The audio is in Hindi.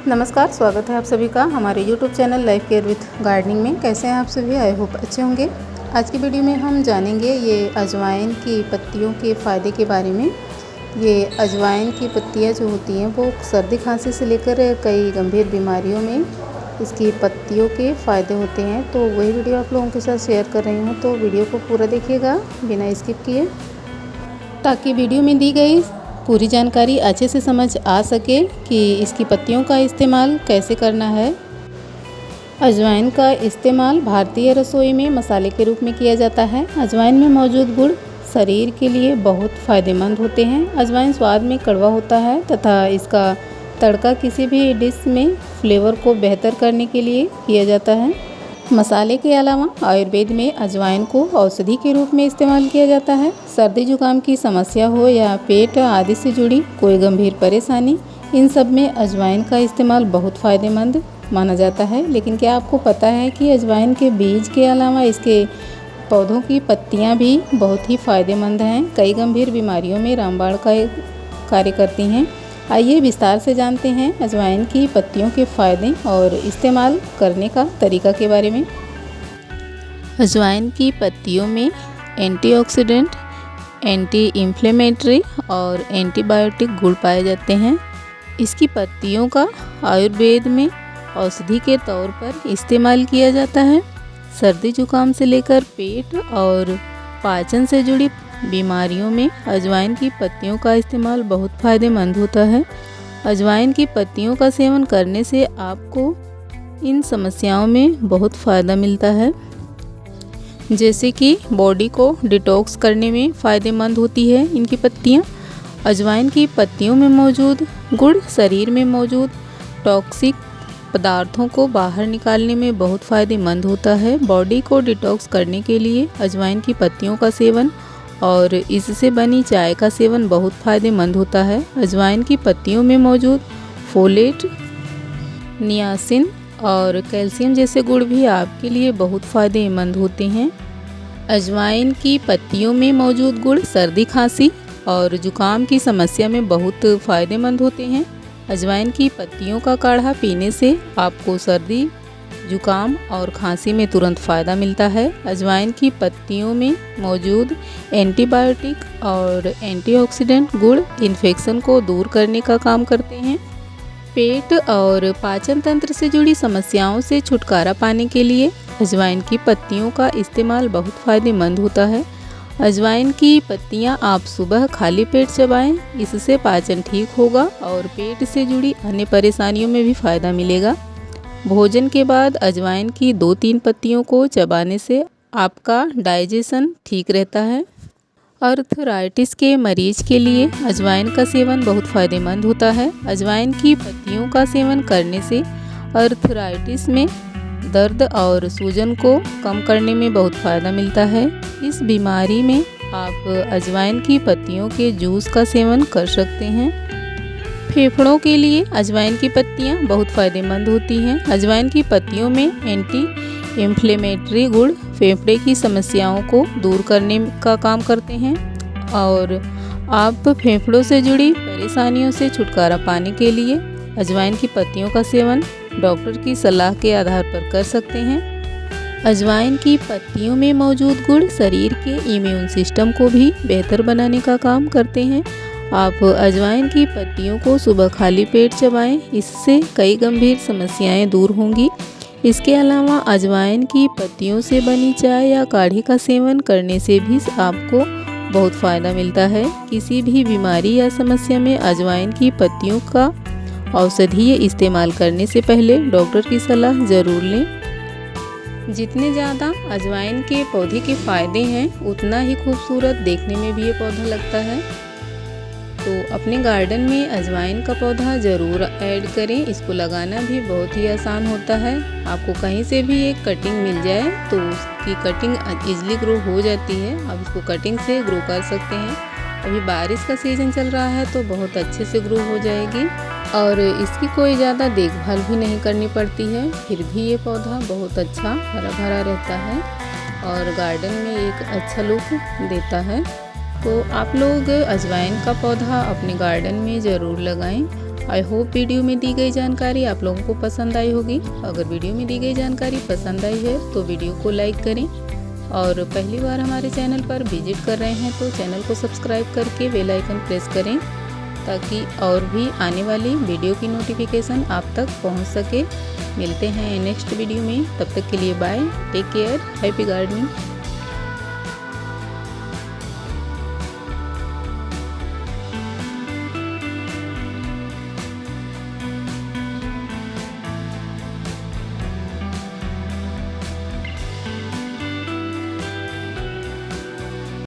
नमस्कार, स्वागत है आप सभी का हमारे YouTube channel life care with gardening में। कैसे हैं आप सभी? आई होप अच्छे होंगे। आज की वीडियो में हम जानेंगे ये अजवाइन की पत्तियों के फ़ायदे के बारे में। ये अजवाइन की पत्तियां जो होती हैं वो सर्दी खांसी से लेकर कई गंभीर बीमारियों में इसकी पत्तियों के फ़ायदे होते हैं। तो वही वीडियो आप लोगों के साथ शेयर कर रही हूँ, तो वीडियो को पूरा देखिएगा बिना स्किप किए, ताकि वीडियो में दी गई पूरी जानकारी अच्छे से समझ आ सके कि इसकी पत्तियों का इस्तेमाल कैसे करना है। अजवाइन का इस्तेमाल भारतीय रसोई में मसाले के रूप में किया जाता है। अजवाइन में मौजूद गुण शरीर के लिए बहुत फ़ायदेमंद होते हैं। अजवाइन स्वाद में कड़वा होता है तथा इसका तड़का किसी भी डिश में फ्लेवर को बेहतर करने के लिए किया जाता है। मसाले के अलावा आयुर्वेद में अजवाइन को औषधि के रूप में इस्तेमाल किया जाता है। सर्दी जुकाम की समस्या हो या पेट आदि से जुड़ी कोई गंभीर परेशानी, इन सब में अजवाइन का इस्तेमाल बहुत फ़ायदेमंद माना जाता है। लेकिन क्या आपको पता है कि अजवाइन के बीज के अलावा इसके पौधों की पत्तियां भी बहुत ही फ़ायदेमंद हैं। कई गंभीर बीमारियों में रामबाण का कार्य करती हैं। आइए विस्तार से जानते हैं अजवाइन की पत्तियों के फ़ायदे और इस्तेमाल करने का तरीका के बारे में। अजवाइन की पत्तियों में एंटीऑक्सीडेंट, एंटी इन्फ्लेमेटरी और एंटीबायोटिक गुण पाए जाते हैं। इसकी पत्तियों का आयुर्वेद में औषधि के तौर पर इस्तेमाल किया जाता है। सर्दी जुकाम से लेकर पेट और पाचन से जुड़ी बीमारियों में अजवाइन की पत्तियों का इस्तेमाल बहुत फ़ायदेमंद होता है। अजवाइन की पत्तियों का सेवन करने से आपको इन समस्याओं में बहुत फ़ायदा मिलता है, जैसे कि बॉडी को डिटॉक्स करने में फ़ायदेमंद होती है इनकी पत्तियां। अजवाइन की पत्तियों में मौजूद गुण शरीर में मौजूद टॉक्सिक पदार्थों को बाहर निकालने में बहुत फ़ायदेमंद होता है। बॉडी को डिटॉक्स करने के लिए अजवाइन की पत्तियों का सेवन और इससे बनी चाय का सेवन बहुत फ़ायदेमंद होता है। अजवाइन की पत्तियों में मौजूद फोलेट, नियासिन और कैल्शियम जैसे गुण भी आपके लिए बहुत फ़ायदेमंद होते हैं। अजवाइन की पत्तियों में मौजूद गुण सर्दी खांसी और जुकाम की समस्या में बहुत फ़ायदेमंद होते हैं। अजवाइन की पत्तियों का काढ़ा पीने से आपको सर्दी, जुकाम और खांसी में तुरंत फ़ायदा मिलता है। अजवाइन की पत्तियों में मौजूद एंटीबायोटिक और एंटीऑक्सीडेंट गुण इन्फेक्शन को दूर करने का काम करते हैं। पेट और पाचन तंत्र से जुड़ी समस्याओं से छुटकारा पाने के लिए अजवाइन की पत्तियों का इस्तेमाल बहुत फ़ायदेमंद होता है। अजवाइन की पत्तियां आप सुबह खाली पेट चबाएं, इससे पाचन ठीक होगा और पेट से जुड़ी अन्य परेशानियों में भी फ़ायदा मिलेगा। भोजन के बाद अजवाइन की 2-3 पत्तियों को चबाने से आपका डाइजेशन ठीक रहता है। अर्थराइटिस के मरीज के लिए अजवाइन का सेवन बहुत फ़ायदेमंद होता है। अजवाइन की पत्तियों का सेवन करने से अर्थराइटिस में दर्द और सूजन को कम करने में बहुत फ़ायदा मिलता है। इस बीमारी में आप अजवाइन की पत्तियों के जूस का सेवन कर सकते हैं। फेफड़ों के लिए अजवाइन की पत्तियां बहुत फ़ायदेमंद होती हैं। अजवाइन की पत्तियों में एंटी इन्फ्लेमेटरी गुण फेफड़े की समस्याओं को दूर करने का काम करते हैं और आप फेफड़ों से जुड़ी परेशानियों से छुटकारा पाने के लिए अजवाइन की पत्तियों का सेवन डॉक्टर की सलाह के आधार पर कर सकते हैं। अजवाइन की पत्तियों में मौजूद गुण शरीर के इम्यून सिस्टम को भी बेहतर बनाने का काम करते हैं। आप अजवाइन की पत्तियों को सुबह खाली पेट चबाएं, इससे कई गंभीर समस्याएं दूर होंगी। इसके अलावा अजवाइन की पत्तियों से बनी चाय या काढ़े का सेवन करने से भी आपको बहुत फ़ायदा मिलता है। किसी भी बीमारी या समस्या में अजवाइन की पत्तियों का औषधीय इस्तेमाल करने से पहले डॉक्टर की सलाह ज़रूर लें। जितने ज़्यादा अजवाइन के पौधे के फ़ायदे हैं, उतना ही खूबसूरत देखने में भी ये पौधा लगता है। तो अपने गार्डन में अजवाइन का पौधा ज़रूर ऐड करें। इसको लगाना भी बहुत ही आसान होता है। आपको कहीं से भी एक कटिंग मिल जाए तो उसकी कटिंग इजीली ग्रो हो जाती है। आप इसको कटिंग से ग्रो कर सकते हैं। अभी बारिश का सीज़न चल रहा है तो बहुत अच्छे से ग्रो हो जाएगी और इसकी कोई ज़्यादा देखभाल भी नहीं करनी पड़ती है। फिर भी ये पौधा बहुत अच्छा हरा भरा रहता है और गार्डन में एक अच्छा लुक देता है। तो आप लोग अजवाइन का पौधा अपने गार्डन में ज़रूर लगाएं आई होप वीडियो में दी गई जानकारी आप लोगों को पसंद आई होगी। अगर वीडियो में दी गई जानकारी पसंद आई है तो वीडियो को लाइक करें और पहली बार हमारे चैनल पर विजिट कर रहे हैं तो चैनल को सब्सक्राइब करके बेल आइकन प्रेस करें ताकि और भी आने वाली वीडियो की नोटिफिकेशन आप तक पहुंच सके। मिलते हैं नेक्स्ट वीडियो में, तब तक के लिए bye, take care, happy gardening.